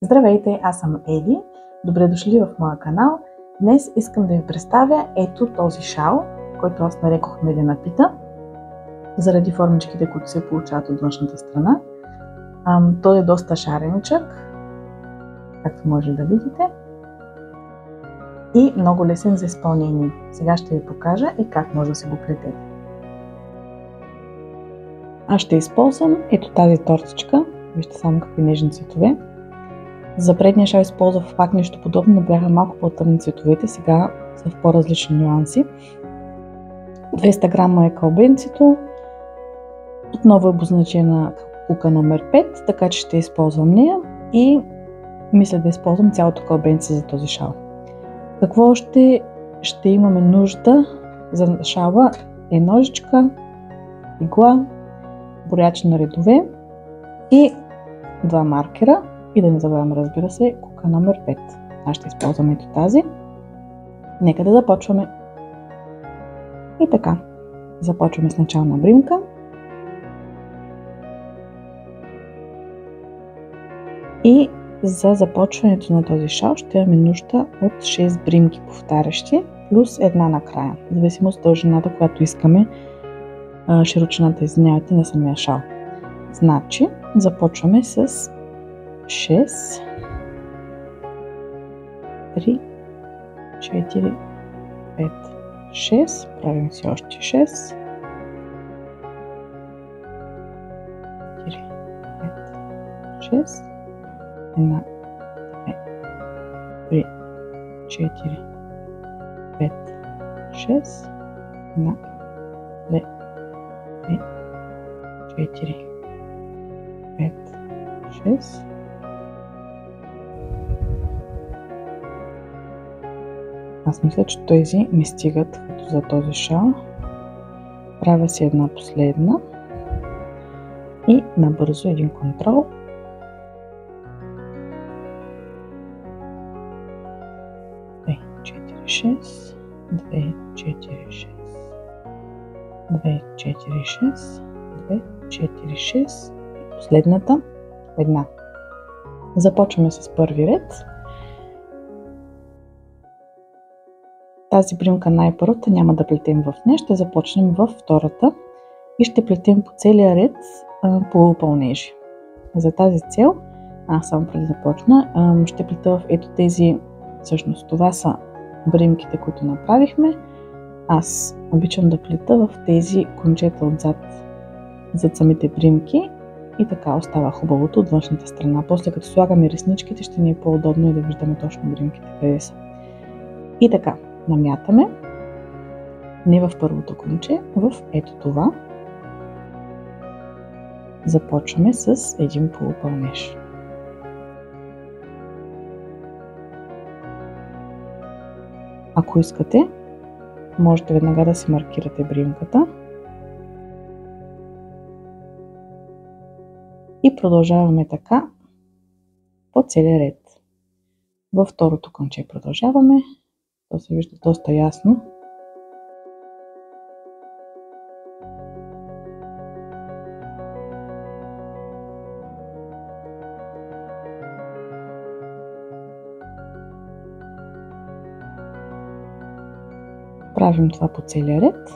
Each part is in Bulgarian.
Здравейте, аз съм Еди. Добре дошли в моя канал. Днес искам да ви представя ето този шал, който аз нарекох медена пита, заради формичките, които се получават от външната страна. Той е доста шареничък, както може да видите, и много лесен за изпълнение. Сега ще ви покажа и как може да си го плетете. Аз ще използвам ето тази тортичка. Вижте само какви нежни цветове. За предния шал използвах пак нещо подобно, но бяха малко по-тъмни цветовете, сега са в по-различни нюанси. 200 грама е кълбенцето, отново е обозначена кука номер 5, така че ще използвам нея и мисля да използвам цялото кълбенце за този шал. Какво още ще имаме нужда за шала е ножичка, игла, брояч на редове и 2 маркера. И да не забравяме, разбира се, кука номер 5. Аз ще използвам ето тази. Нека да започваме. И така, започваме с начална бримка. И за започването на този шал ще имаме нужда от 6 бримки повтарящи, плюс една накрая, в зависимост от дължината, която искаме, широчината, извинявайте, на самия шал. Значи, започваме с 6, 3, 4, 5, 6, правим си още 6, 4, 5, 6, 1, 2, 3, 4, 5, 6, 1, 2, 3, 4, 5, 6. Аз мисля, че тези ми стигат като за този шал. Правя си една последна и набързо един контрол. Две, 4, 6, 2, 4, 6, 2, 4, 6, 2, 4, 6 и последната една. Започваме с първи ред. Тази бримка най-първата няма да плетем в нея, ще започнем във втората и ще плетем по целия ред полупълнежи. За тази цел, само преди да започна, ще плета в ето тези, всъщност това са бримките, които направихме. Аз обичам да плета в тези кончета отзад, зад самите бримки и така остава хубавото от външната страна. После като слагаме ресничките, ще ни е по-удобно и да виждаме точно бримките къде са. И така. Намятаме не в първото конче, в ето това. Започваме с един полупълнеж. Ако искате, можете веднага да си маркирате бримката. И продължаваме така по целия ред. Във второто конче продължаваме. То се вижда доста ясно. Правим това по целия ред.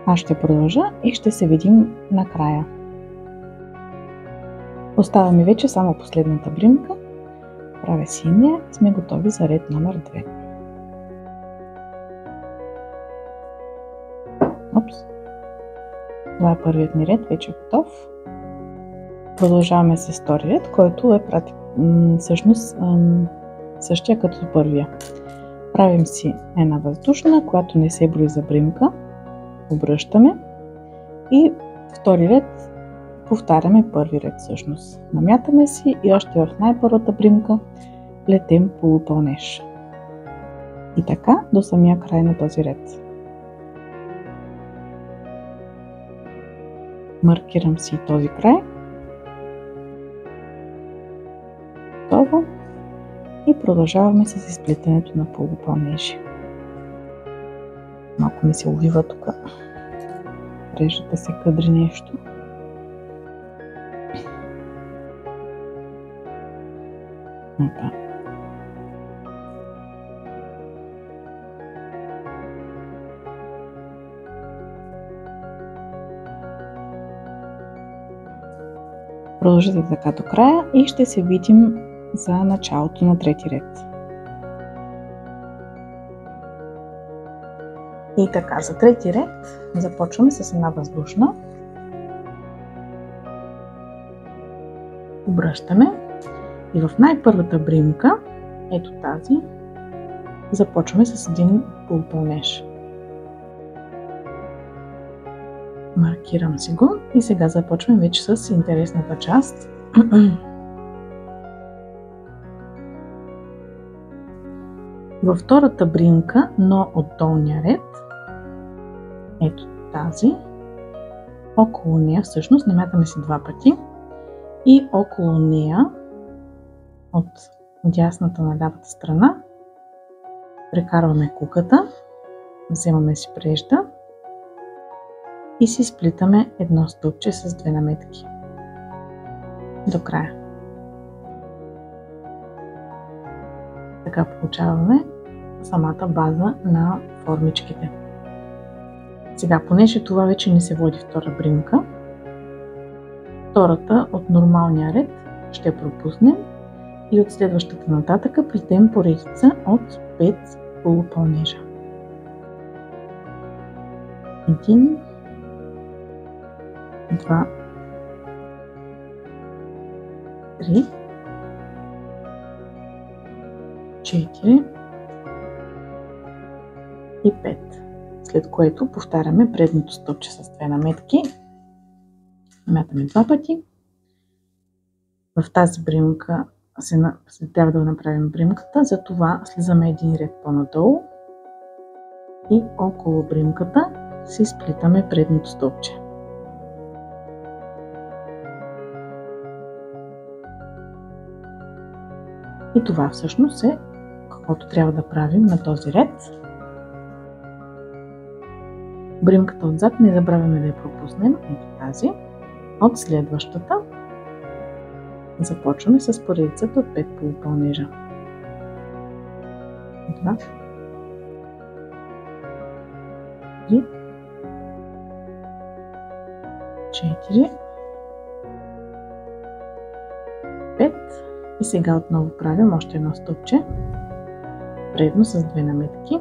Аз ще продължа и ще се видим накрая. Остава ми вече само последната бримка. Правя си и нея и сме готови за ред номер 2. Опс. Това е първият ни ред, вече е готов. Продължаваме с втори ред, който е всъщност същия като първия. Правим си една въздушна, която не се брои за бримка. Обръщаме и втори ред повтаряме първи ред всъщност. Намятаме си и още в най-първата бримка плетем полупълнеж. И така до самия край на този ред. Маркирам си този край. Готово. И продължаваме с изплетането на полупълнежи. Малко ми се увива тук преждата се кадри нещо. Опа. Продължете така до края и ще се видим за началото на трети ред. И така, за трети ред започваме с една въздушна. Обръщаме и в най-първата бримка, ето тази, започваме с един полупълнеж. Маркирам си го и сега започваме вече с интересната част. Във втората бримка, но от долния ред, ето тази, около нея всъщност намятаме си два пъти и около нея от дясната на лявата страна прекарваме куката, вземаме си прежда и си сплитаме едно стълбче с две наметки до края. Така получаваме самата база на формичките. Сега, понеже това вече не се води втора бримка, втората от нормалния ред ще пропуснем и от следващата нататъка плетем поредица от 5 полупълнежа. 1, 2, 3, 4 и 5. След което повтаряме предното стълбче с две наметки. Намятаме два пъти. В тази бримка трябва да направим бримката, затова слизаме един ред по-надолу и около бримката си сплитаме предното стълбче. И това всъщност е каквото трябва да правим на този ред. Бримката отзад не забравяме да я пропуснем, ето тази. От следващата започваме с поредицата от 5 полупълнежа. 2, 3, 4, 5 и сега отново правим още едно стълбче предно с две наметки.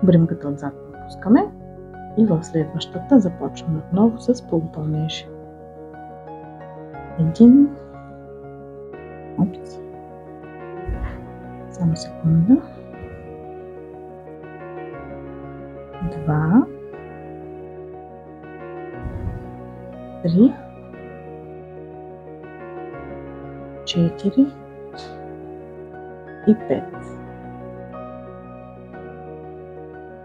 Бримката отзад пропускаме и в следващата започваме отново с полупълнежи. 1, само секунда, 2, 3, 4 и 5.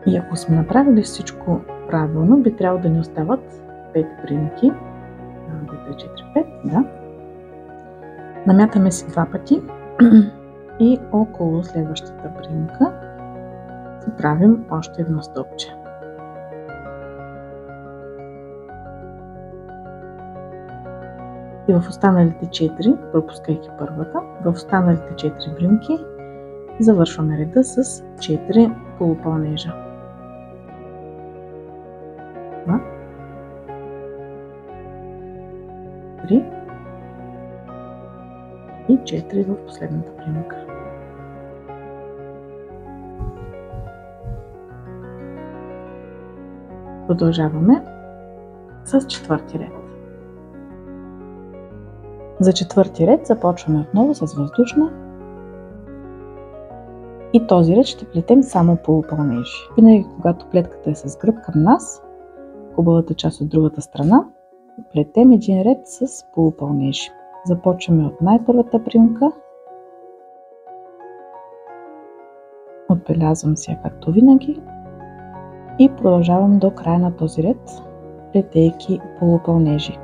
И ако сме направили всичко правилно, би трябвало да ни остават 5 бримки. 2, 3, 4, 5, да. Намятаме си два пъти и около следващата бримка си правим още едно стълбче. И в останалите 4, пропускайки първата, в останалите 4 бримки завършваме реда с 4 полупълнежа. 2, 3 и 4 в последната бримка. Продължаваме с четвърти ред. За четвърти ред започваме отново с въздушна и този ред ще плетем само полупълнежи. Винаги когато клетката е с гръб към нас, хубавата част от другата страна, плетем един ред с полупълнежи. Започваме от най-първата бримка, отбелязвам си я както винаги и продължавам до края на този ред, плетейки полупълнежи.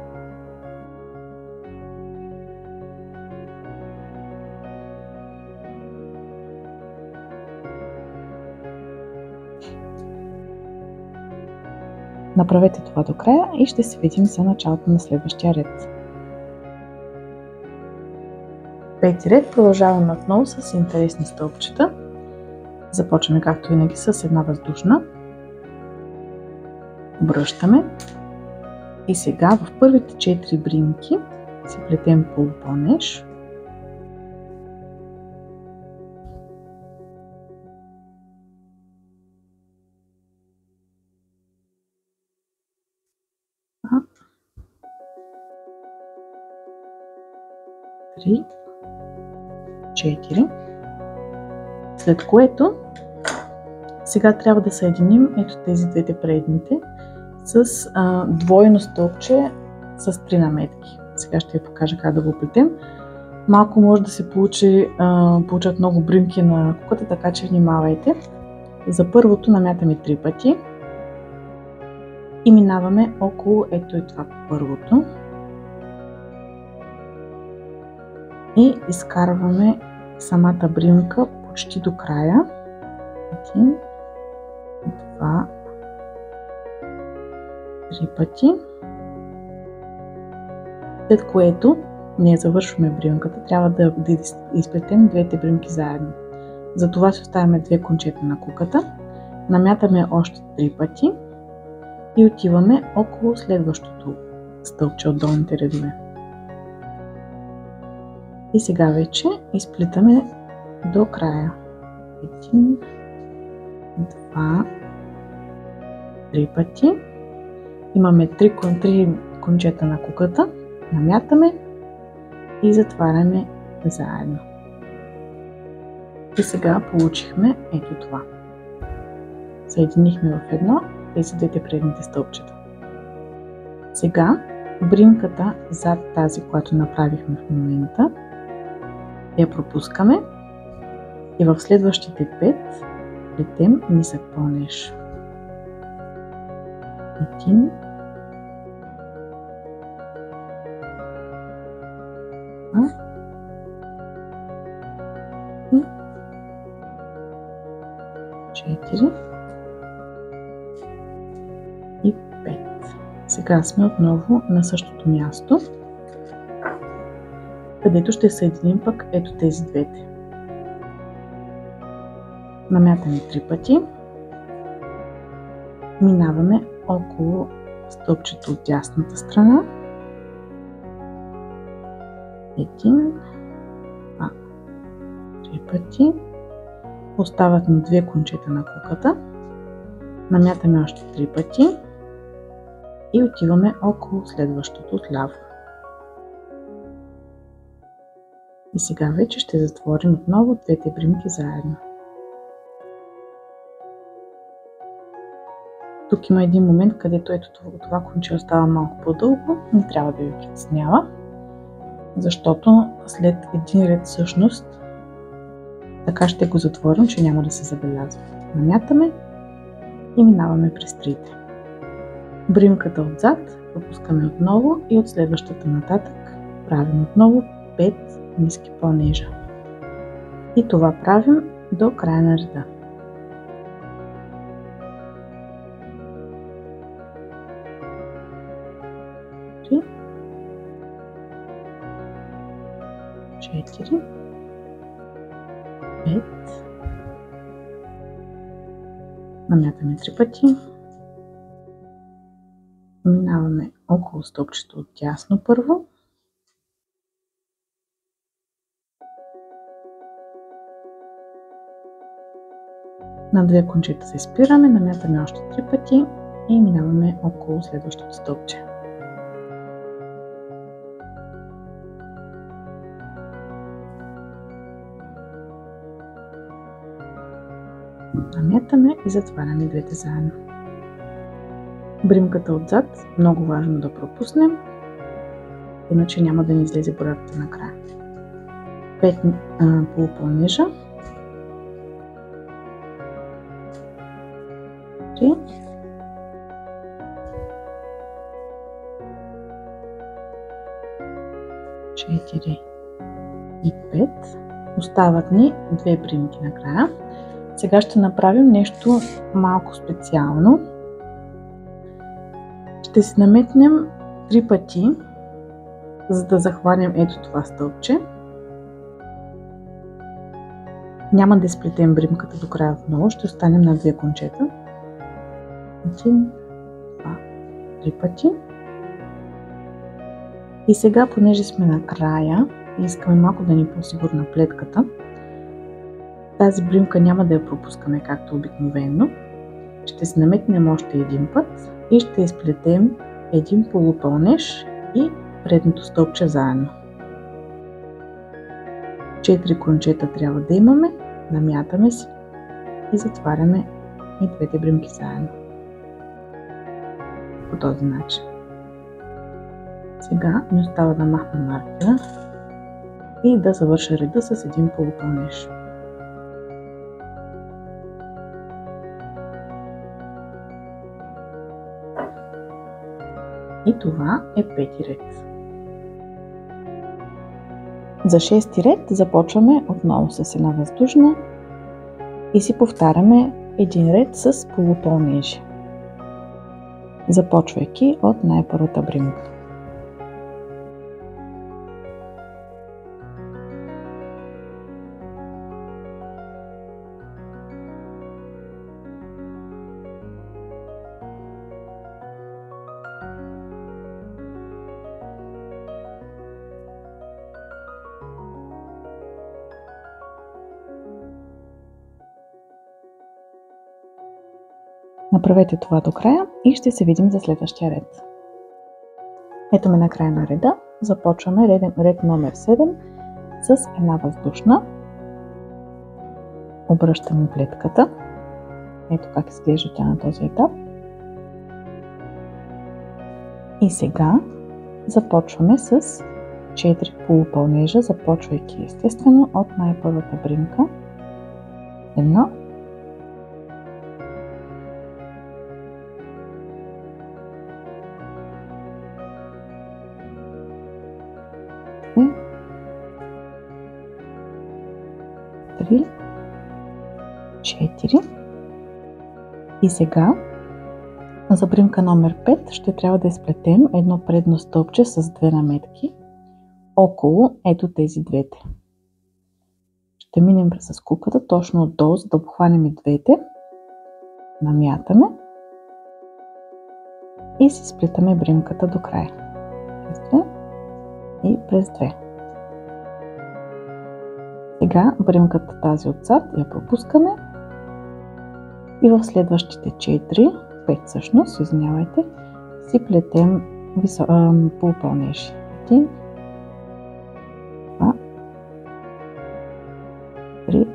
Направете това до края и ще се видим за началото на следващия ред. Пети ред продължаваме отново с интересни стълбчета. Започваме както винаги с една въздушна. Обръщаме. И сега в първите 4 бринки си плетем полупълнеж. Три, 4. След което сега трябва да съединим ето тези двете предните с двойно стълбче с 3 наметки. Сега ще ви покажа как да го плетем. Малко може да се получат много бринки на куката, така че внимавайте. За първото намятаме 3 пъти и минаваме около ето и това първото. И изкарваме самата бринка почти до края. 1, 2, 3 пъти. След което не завършваме бринката, трябва да изплетем двете бринки заедно. Затова си оставяме 2 кончета на куката, намятаме още 3 пъти и отиваме около следващото стълбче от долните редове. И сега вече изплитаме до края. 1, 2, 3 пъти. Имаме 3 кончета на куката, намятаме и затваряме заедно. И сега получихме ето това. Съединихме в едно тези двете предните стълбчета. Сега бринката зад тази, която направихме в момента, я пропускаме и в следващите 5 плетем нисък пълнеж. 1, 4 и 5. Сега сме отново на същото място, където ще съединим пък ето тези двете. Намятаме 3 пъти, минаваме около стълбчето от дясната страна. 1, 2, 3 пъти. Остават ни 2 кончета на куката. Намятаме още 3 пъти и отиваме около следващото отляво. И сега вече ще затворим отново двете бринки заедно. Тук има един момент, където ето това конче остава малко по-дълго. Не трябва да ви притеснява, защото след един ред всъщност така ще го затворим, че няма да се забелязва. Намятаме и минаваме през трите. Бринката отзад пропускаме отново и от следващата нататък правим отново 5 ниски пълнежа. И това правим до края на реда. Три, 4, 5. Намятаме 3 пъти. Минаваме около стълбчето от дясно първо. На 2 кончета се спираме, намятаме още 3 пъти и минаваме около следващото стълбче. Намятаме и затваряме двете заедно. Бримката отзад много важно да пропуснем, иначе няма да ни излезе брадата накрая. 5 полупълнежа. 3, 4 и 5. Остават ни 2 бримки накрая. Сега ще направим нещо малко специално. Ще си наметнем 3 пъти, за да захванем ето това стълбче. Няма да изплетем бримката до края отново, ще останем на 2 кончета. 1, 2, 3 пъти. И сега, понеже сме на края и искаме малко да ни по-сигурна плетката, тази бримка няма да я пропускаме както обикновено. Ще се наметнем още един път и ще изплетем един полупълнеж и предното стълбче заедно. 4 кончета трябва да имаме, намятаме си и затваряме и двете бримки заедно. По този начин. Сега ми остава да махна маркера и да завърша реда с един полупълнеж. И това е 5-ти ред. За 6-ти ред започваме отново с една въздушна и си повтаряме един ред с полупълнежи, започвайки от най-първата бримка. Направете това до края и ще се видим за следващия ред. Ето ме на края на реда. Започваме ред номер 7 с една въздушна. Обръщаме плетката. Ето как изглежда тя на този етап. И сега започваме с 4 полупълнежа, започвайки естествено от най-първата бримка. 1, 3, 4 и сега за бримка номер 5 ще трябва да изплетем едно предно стълбче с 2 наметки около ето тези двете. Ще минем с куката точно отдолу, за да обхванем и двете, намятаме и си сплитаме бримката до края. През 2 и през 2. Сега бримката тази отзад я пропускаме и в следващите 5 всъщност, извинявайте, си плетем полупълнежи. 1, 2, 3,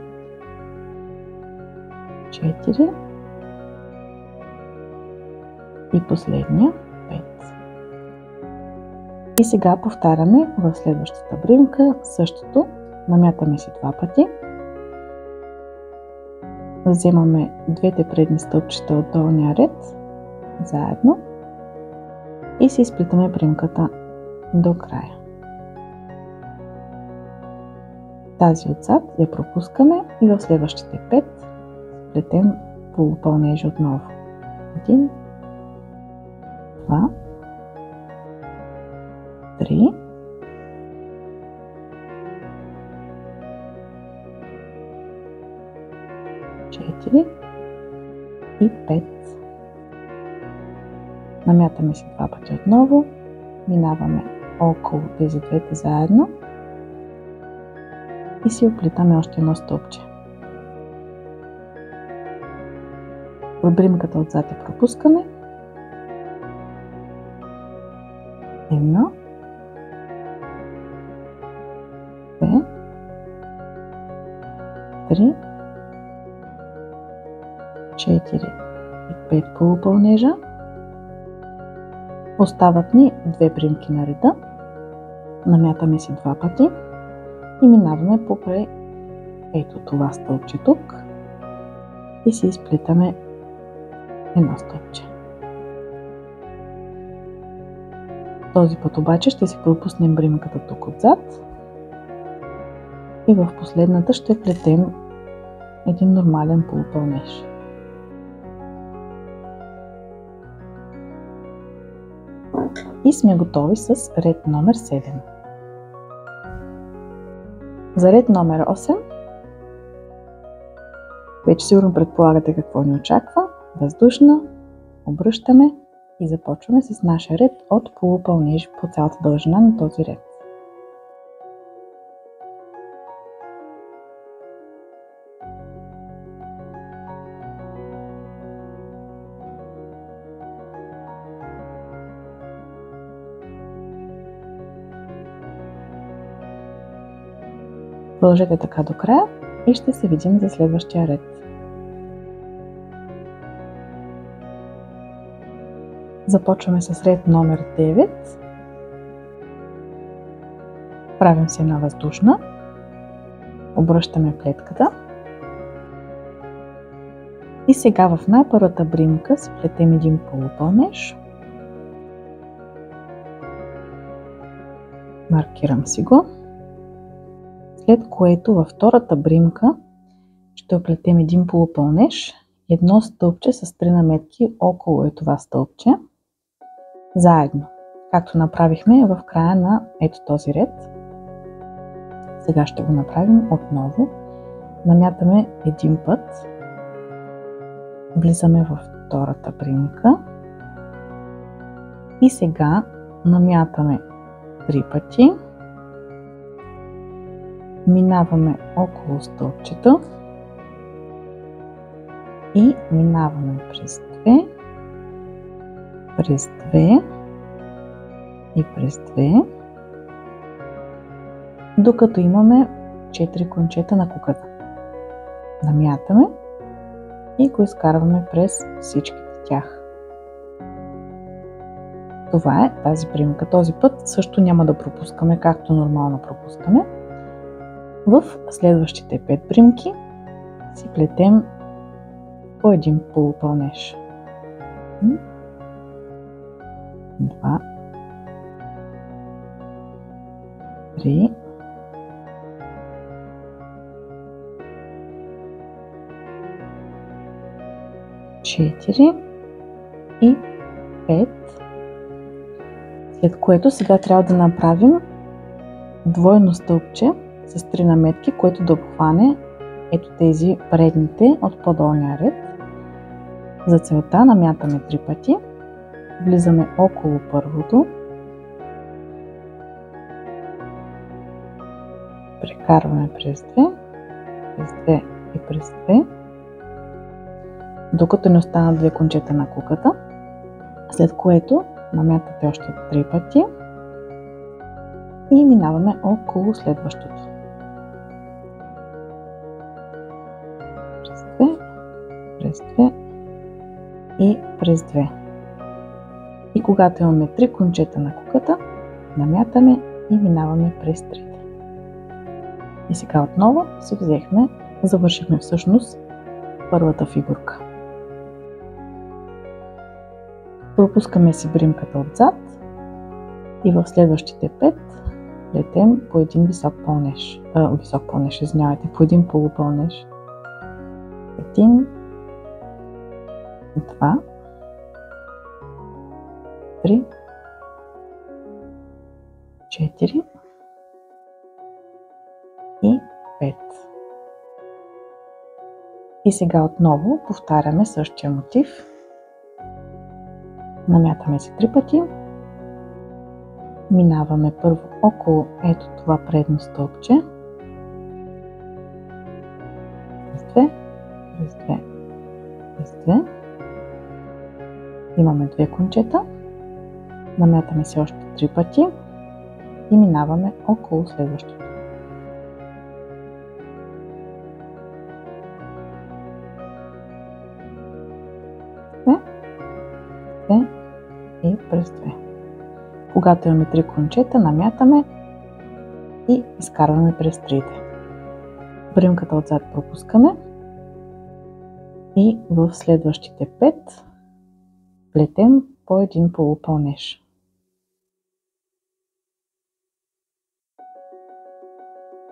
4 и последния 5. И сега повтаряме в следващата бримка същото. Намятаме си 2 пъти. Вземаме двете предни стълбчета от долния ред заедно и си изплитаме бримката до края. Тази отзад я пропускаме и в следващите 5 сплетем полупълнежи отново. 1, 2, 3, 4 и 5. Намятаме си 2 пъти отново, минаваме около тези двете заедно и си оплитаме още едно стълбче. Бримката отзад я пропускаме. 1, 2, 3, 4 и 5 полупълнежа. Остават ни 2 бримки на реда. Намятаме си 2 пъти и минаваме покрай ето това стълбче тук и си изплитаме едно стълбче. Този път обаче ще си пропуснем бримката тук отзад и в последната ще плетем един нормален полупълнеж. И сме готови с ред номер 7. За ред номер 8 вече сигурно предполагате какво ни очаква. Въздушна, обръщаме и започваме с нашия ред от полупълнеж по цялата дължина на този ред. Продължете така до края и ще се видим за следващия ред. Започваме с ред номер 9. Правим си една въздушна. Обръщаме плетката. И сега в най-първата бримка си плетем един полупълнеж. Маркирам си го. След което във втората бримка ще оплетем един полупълнеж, едно стълбче с 3 наметки около това стълбче, заедно, както направихме в края на ето този ред. Сега ще го направим отново. Намятаме един път, влизаме във втората бримка и сега намятаме 3 пъти. Минаваме около стълбчето и минаваме през 2, през 2 и през 2, докато имаме 4 кончета на куката. Намятаме и го изкарваме през всичките тях. Това е тази бримка. Този път също няма да пропускаме, както нормално пропускаме. В следващите 5 бримки си плетем по един полупълнеж. 2, 3, 4 и 5. След което сега трябва да направим двойно стълбче с 3 наметки, което да обхване ето тези предните от по-долния ред. За целта намятаме 3 пъти, влизаме около първото, прекарваме през 2, през 2 и през 2, докато не останат 2 кончета на куката, след което намятате още 3 пъти и минаваме около следващото. През 2 и през 2. И когато имаме 3 кончета на куката, намятаме и минаваме през 3. И сега отново си взехме, завършихме всъщност първата фигурка. Пропускаме си бримката отзад и в следващите 5 плетем по един по един полупълнеж. 1, 2, 3, 4 и 5. И сега отново повтаряме същия мотив. Намятаме си 3 пъти. Минаваме първо около ето това предно стълбче. През 2, през 2, през 2. Имаме 2 кончета. Намятаме си още 3 пъти и минаваме около следващото. И през 2. Когато имаме 3 кончета, намятаме и изкарваме през 3. Бримката отзад пропускаме и в следващите 5 плетем по един полупълнеж.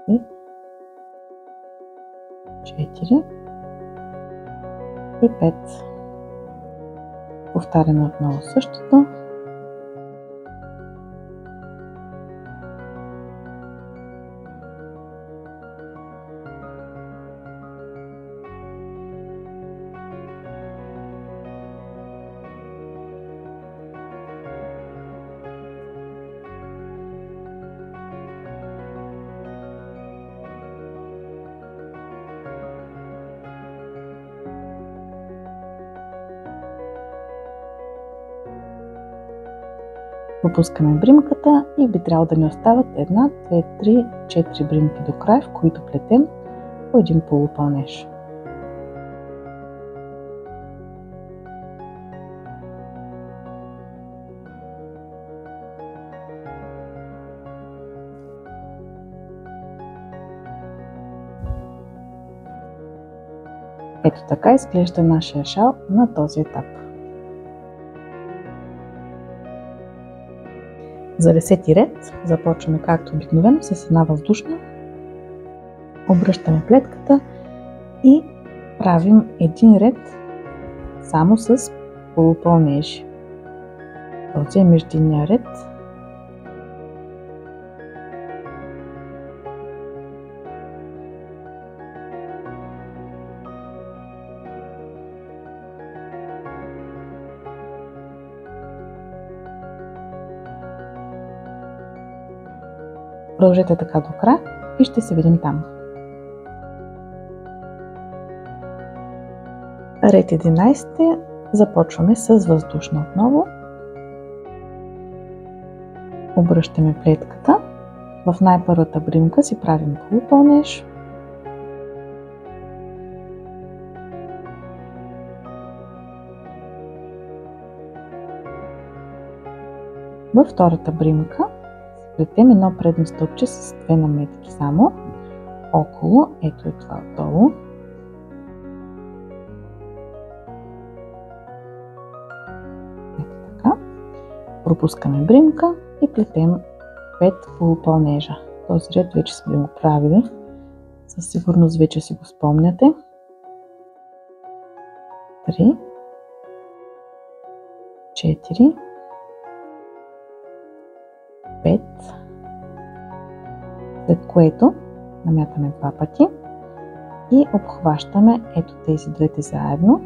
И 4 и 5. Повтаряме отново същото. Пропускаме бримката и би трябвало да ни остават 1, 2, 3, 4 бримки до край, в които плетем по един полупълнеж. Ето така изглежда нашия шал на този етап. За 10-ти ред започваме както обикновено с една въздушна, обръщаме плетката и правим един ред само с полупълнежи. Този е междинния ред. Продължете така до края и ще се видим там. Ред 11 започваме с въздушна отново. Обръщаме плетката. В най-първата бримка си правим полупълнеж. Във втората бримка плетем едно предно стълбче с 2 наметки само около, ето и това отдолу. Ето така. Пропускаме бримка и плетем 5 полупълнежа. Този ред вече сме го правили. Със сигурност вече си го спомняте. 3, 4, 5, след което намятаме 2 пъти и обхващаме ето тези двете заедно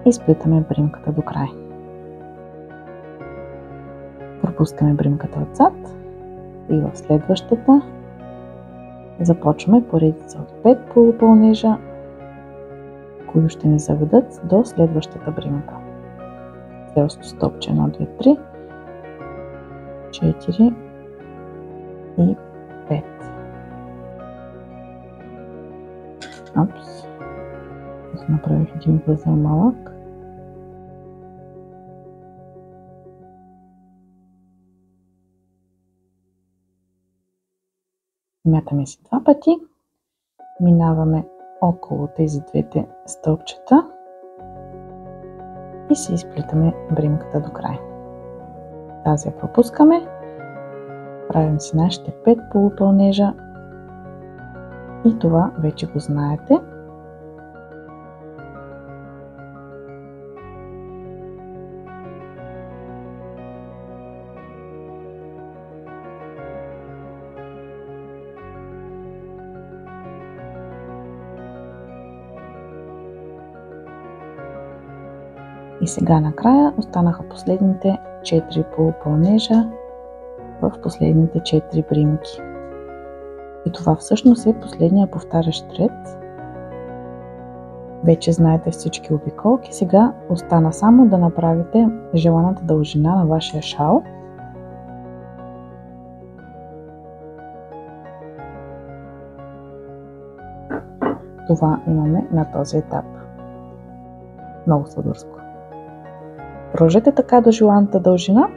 и сплитаме бримката до край. Пропускаме бримката отзад и в следващата започваме поредица от 5 полупълнежа, които ще ни заведат до следващата бримка. Следващото стълбче 1, 2, 3, 4 и 5. Опс. Направих един възел малък. Мятаме си 2 пъти. Минаваме около тези двете стълбчета и си изплитаме бримката до край. Тази я пропускаме. Правим си нашите 5 полупълнежа и това вече го знаете. И сега накрая останаха последните 4 полупълнежа в последните 4 бримки. И това всъщност е последния повтарящ ред. Вече знаете всички обиколки. Сега остана само да направите желаната дължина на вашия шал. Това имаме на този етап. Много сладурско. Продължете така до желаната дължина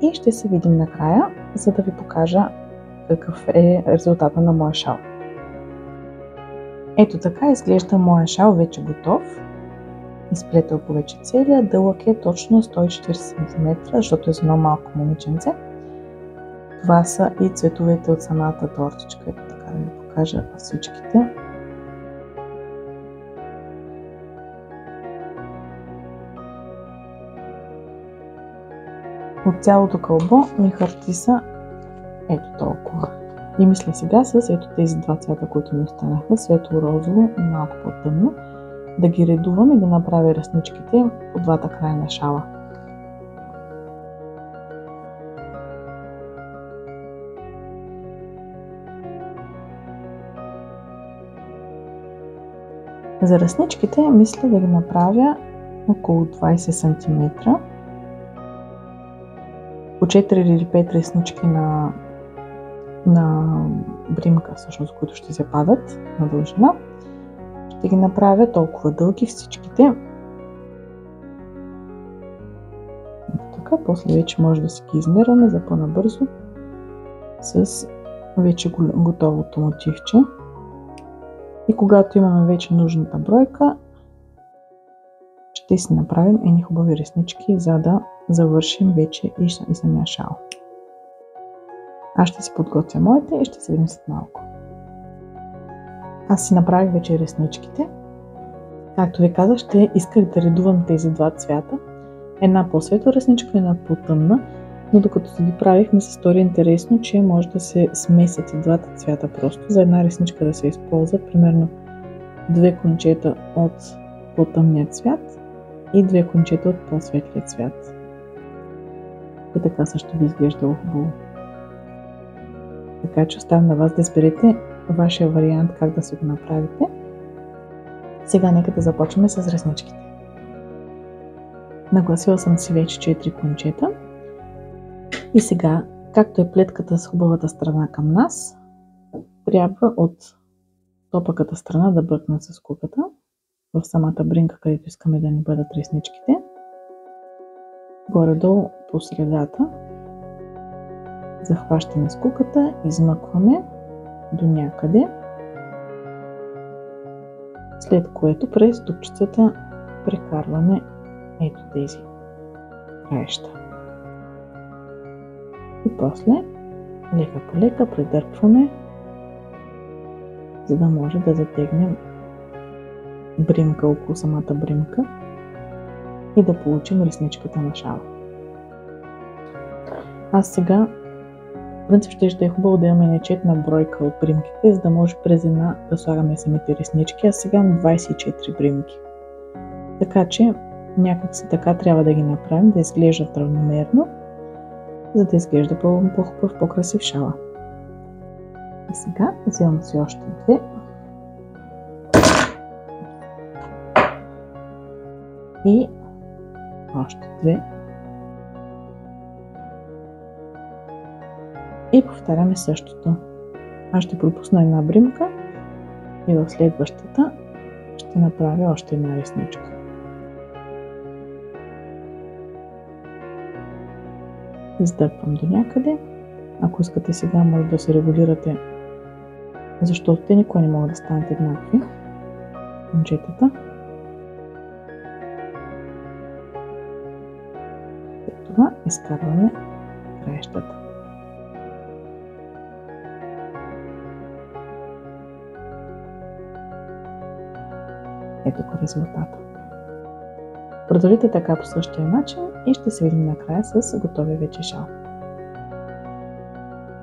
и ще се видим накрая, за да ви покажа какъв е резултата на моя шал. Ето така изглежда моя шал вече готов. Изплетъл го вече целия, дълъг е точно 140 см, защото е за едно малко момиченце. Това са и цветовете от самата тортичка, ето така да ви покажа всичките. От цялото кълбо ми хартиса ето толкова. И мисля сега с ето тези два цвята, които ми останаха, светло-розово и малко по-тъмно, да ги редувам и да направя ръсничките по двата края на шала. За ръсничките мисля да ги направя около 20 см. по 4 или 5 реснички на бримка, всъщност, които ще се падат на дължина. Ще ги направя толкова дълги всичките. Така, после вече може да си ги измерваме за по-набързо с вече готовото мотивче. И когато имаме вече нужната бройка, ще си направим едни хубави реснички, за да завършим вече и самия шал. Аз ще си подготвя моите и ще се видим след малко. Аз си направих вече ресничките. Както ви казах, ще исках да редувам тези два цвята. Една по-светла ресничка и една по-тъмна. Но докато се ги правих, ми се стори интересно, че може да се смесят и двата цвята просто. За една ресничка да се използва примерно 2 кончета от по-тъмния цвят и 2 кончета от по-светлия цвят. И така също би изглеждало хубаво. Така че оставям на вас да изберете вашия вариант как да си го направите. Сега нека да започваме с ресничките. Нагласила съм си вече 4 кончета. И сега, както е плетката с хубавата страна към нас, трябва от топъката страна да бръкнем с куката в самата бринка, където искаме да ни бъдат ресничките. Горе-долу по средата захващаме с куката, измъкваме до някъде, след което през дупчицата прекарваме ето тези краища. И после лека по лека предърпваме, за да може да затегнем бримка около самата бримка и да получим ресничката на шала. Аз сега, в принцип, ще е хубаво да имаме нечетна бройка от бримките, за да може през една да слагаме самите реснички, а сега на 24 бримки. Така че някак си така трябва да ги направим, да изглеждат равномерно, за да изглежда по-хубав, по-красив шала. И сега вземам си още 2. И още 2. И повтаряме същото. Аз ще пропусна една бримка и в следващата ще направя още една ресничка. Издърпвам до някъде. Ако искате сега, може да се регулирате, защото те никога не могат да станат еднакви кончетата. След това изкарваме краищата. Ето го резултата. Продължите така по същия начин и ще се видим накрая с готовия вече шал.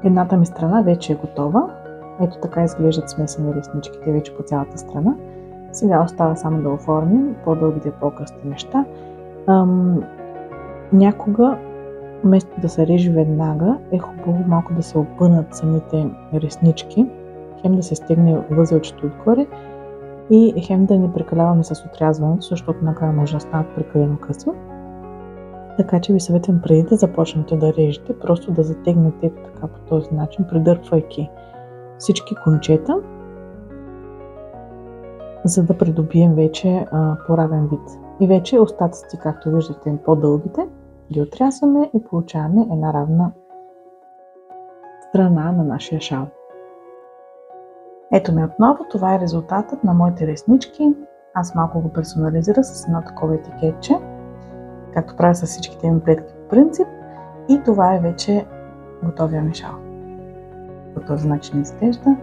Едната ми страна вече е готова. Ето така изглеждат смесени ресничките вече по цялата страна. Сега остава само да оформим по-дългите по-късни неща. Някога, вместо да се реже веднага, е хубаво малко да се опънат самите реснички, хем да се стегне възелчето отгоре и хем да не прекаляваме с отрязването, защото накрая може да станат прекалено къси. Така че ви съветвам преди да започнете да режете, просто да затегнете така по този начин, придърпвайки всички кончета, за да придобием вече по-равен вид. И вече остатъците, както виждате, по-дългите, ги отрязваме и получаваме една равна страна на нашия шал. Ето ми отново, това е резултатът на моите реснички. Аз малко го персонализирах с едно такова етикетче, както правя с всичките ми плетки по принцип. И това е вече готовия ми шал. По този начин изглежда.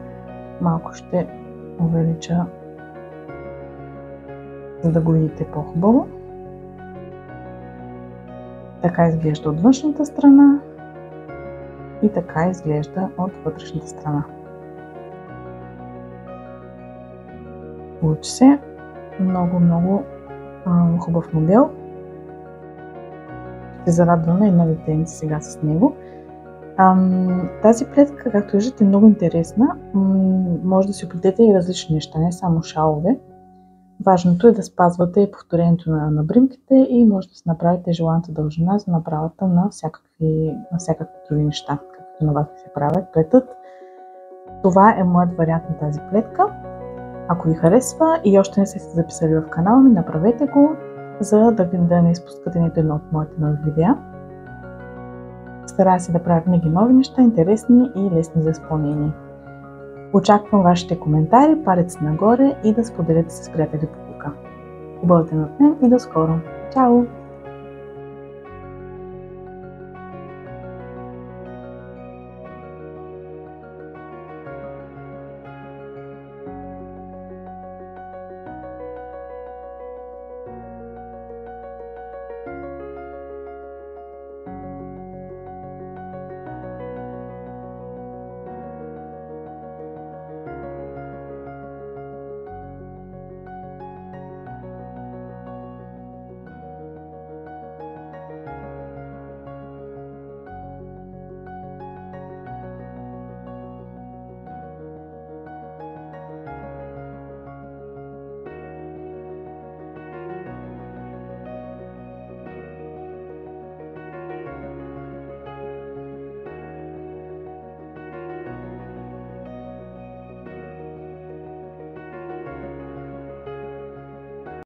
Малко ще увелича, за да го видите по-хубаво. Така изглежда от външната страна и така изглежда от вътрешната страна. Получи се много хубав модел. Ще зарадваме едно детенце сега с него. Тази плетка, както виждате, е много интересна. Може да си оплетете и различни неща, не само шалове. Важното е да спазвате повторението на набримките и може да си направите желаната дължина за направата на всякакви други неща, както на вас се правят плетат. Това е моят вариант на тази плетка. Ако ви харесва и още не сте се записали в канала ми, направете го, за да не изпускате нито едно от моите нови видеа. Старая се да правя винаги нови неща, интересни и лесни за изпълнение. Очаквам вашите коментари, палец нагоре и да споделите с приятели покупка. Хубав ден от мен и до скоро! Чао!